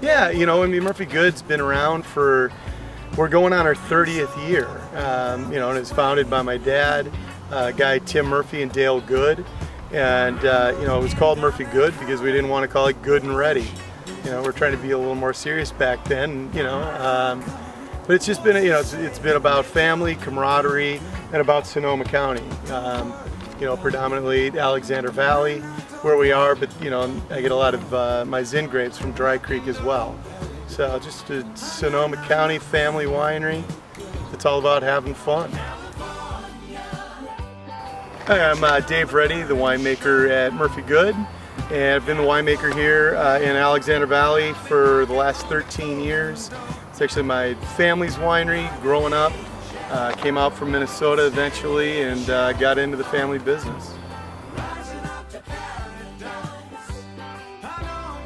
Yeah, I mean, Murphy Goode's been around we're going on our 30th year. And it's founded by my dad, guy Tim Murphy and Dale Goode. And, it was called Murphy Goode because we didn't want to call it Good and Ready. We're trying to be a little more serious back then, but it's just been, it's been about family, camaraderie, and about Sonoma County. Predominantly Alexander Valley, where we are, but I get a lot of my Zinn grapes from Dry Creek as well. So just a Sonoma County family winery. It's all about having fun. Hi, I'm Dave Reddy, the winemaker at Murphy Goode, and I've been the winemaker here in Alexander Valley for the last 13 years. It's actually my family's winery growing up. Came out from Minnesota eventually and got into the family business.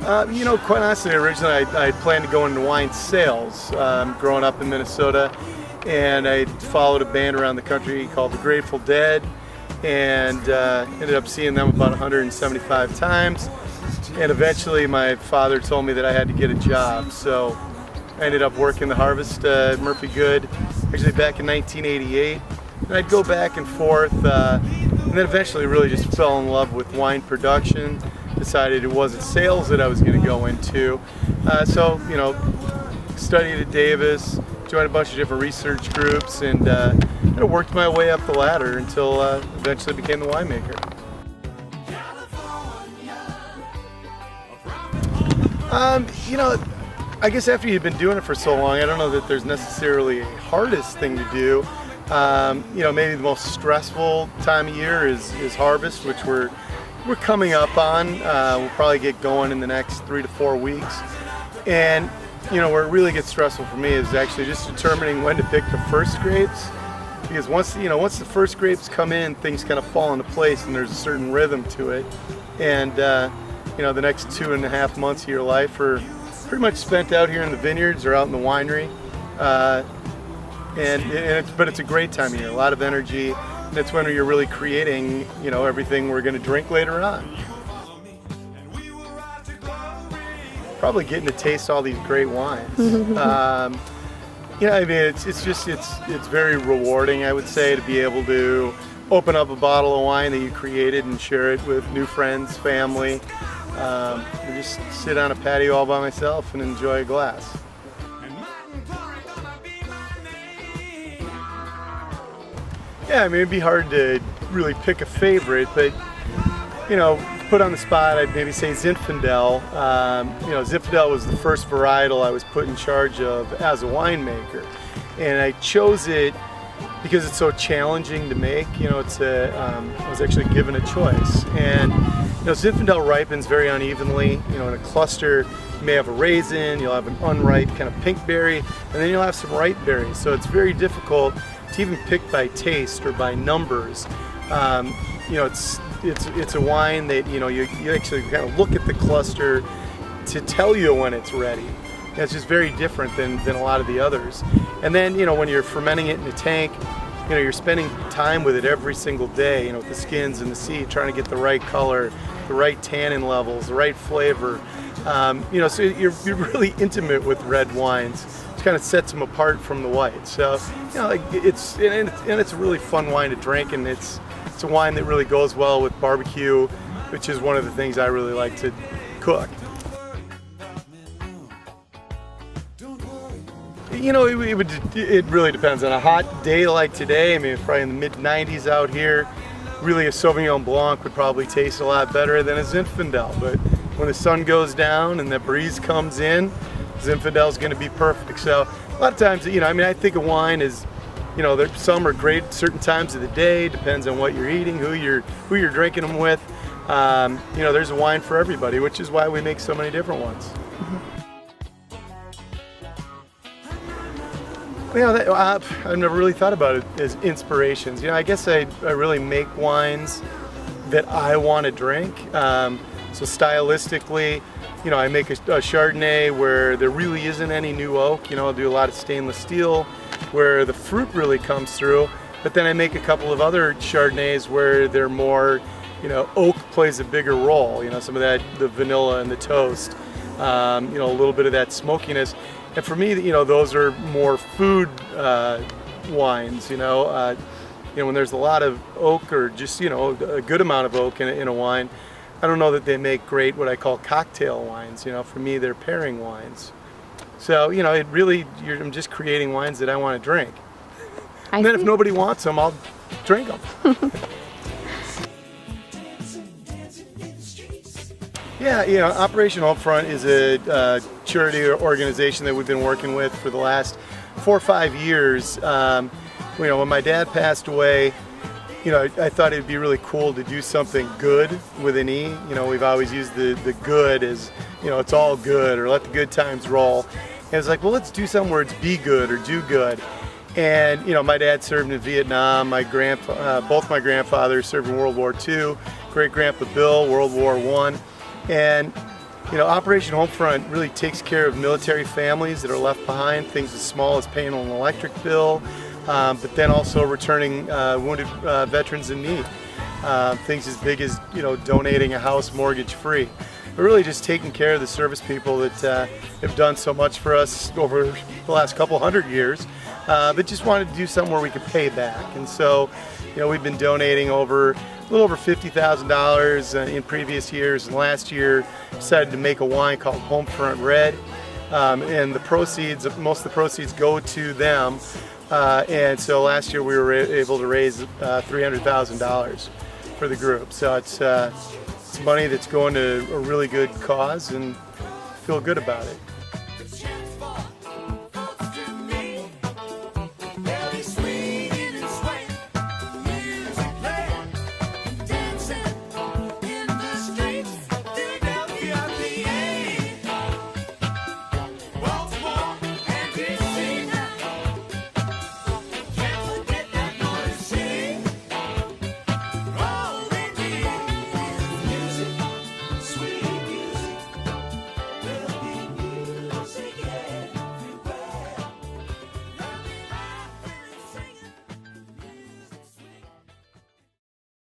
Quite honestly, originally I planned to go into wine sales growing up in Minnesota, and I followed a band around the country called the Grateful Dead, and ended up seeing them about 175 times, and eventually my father told me that I had to get a job, so I ended up working the harvest at Murphy Goode, actually back in 1988, and I'd go back and forth, and then eventually really just fell in love with wine production. Decided it wasn't sales that I was going to go into, so studied at Davis, joined a bunch of different research groups, and worked my way up the ladder until eventually became the winemaker. I guess after you've been doing it for so long, I don't know that there's necessarily a hardest thing to do. Maybe the most stressful time of year is harvest, which we're coming up on. We'll probably get going in the next 3 to 4 weeks. And where it really gets stressful for me is actually just determining when to pick the first grapes. Because once the first grapes come in, things kind of fall into place and there's a certain rhythm to it. And the next 2.5 months of your life are pretty much spent out here in the vineyards or out in the winery. But it's a great time of year, a lot of energy. And it's when you're really creating, everything we're going to drink later on. Probably getting to taste all these great wines. It's very rewarding, I would say, to be able to open up a bottle of wine that you created and share it with new friends, family, or just sit on a patio all by myself and enjoy a glass. Yeah, it'd be hard to really pick a favorite, but put on the spot, I'd maybe say Zinfandel. Zinfandel was the first varietal I was put in charge of as a winemaker, and I chose it because it's so challenging to make. I was actually given a choice, and Zinfandel ripens very unevenly. In a cluster, you may have a raisin, you'll have an unripe kind of pink berry, and then you'll have some ripe berries. So it's very difficult to even pick by taste or by numbers. It's a wine that you actually kind of look at the cluster to tell you when it's ready. It's just very different than a lot of the others. And then when you're fermenting it in a tank, you're spending time with it every single day. With the skins and the seed, trying to get the right color, the right tannin levels, the right flavor. So you're really intimate with red wines. Kind of sets them apart from the white. So it's a really fun wine to drink, and it's a wine that really goes well with barbecue, which is one of the things I really like to cook. It really depends. On a hot day like today, it's probably in the mid-90s out here, really a Sauvignon Blanc would probably taste a lot better than a Zinfandel. But when the sun goes down and the breeze comes in, Zinfandel is going to be perfect. So a lot of times, I think a wine is, some are great at certain times of the day. Depends on what you're eating, who you're drinking them with. There's a wine for everybody, which is why we make so many different ones. I've never really thought about it as inspirations. I guess I really make wines that I want to drink. So stylistically, I make a Chardonnay where there really isn't any new oak. I'll do a lot of stainless steel where the fruit really comes through. But then I make a couple of other Chardonnays where they're more, oak plays a bigger role. Some of that, the vanilla and the toast. a little bit of that smokiness. And for me, those are more food wines. When there's a lot of oak or just a good amount of oak in a wine, I don't know that they make great what I call cocktail wines. For me, they're pairing wines. So it really, I'm just creating wines that I want to drink. And then if nobody wants them, I'll drink them. Yeah, Operation Homefront is a charity organization that we've been working with for the last 4 or 5 years. When my dad passed away, I thought it'd be really cool to do something good with an E. We've always used the good as, it's all good, or let the good times roll. And it's like, well, let's do something where it's be good or do good. And my dad served in Vietnam. Both my grandfathers served in World War II. Great grandpa Bill, World War I. And Operation Homefront really takes care of military families that are left behind, things as small as paying an electric bill, but then also returning wounded veterans in need. Things as big as donating a house mortgage free. But really just taking care of the service people that have done so much for us over the last couple hundred years, but just wanted to do something where we could pay back. And so we've been donating a little over $50,000 in previous years, and last year decided to make a wine called Homefront Red, and most of the proceeds go to them, and so last year we were able to raise $300,000 for the group. So it's money that's going to a really good cause, and feel good about it.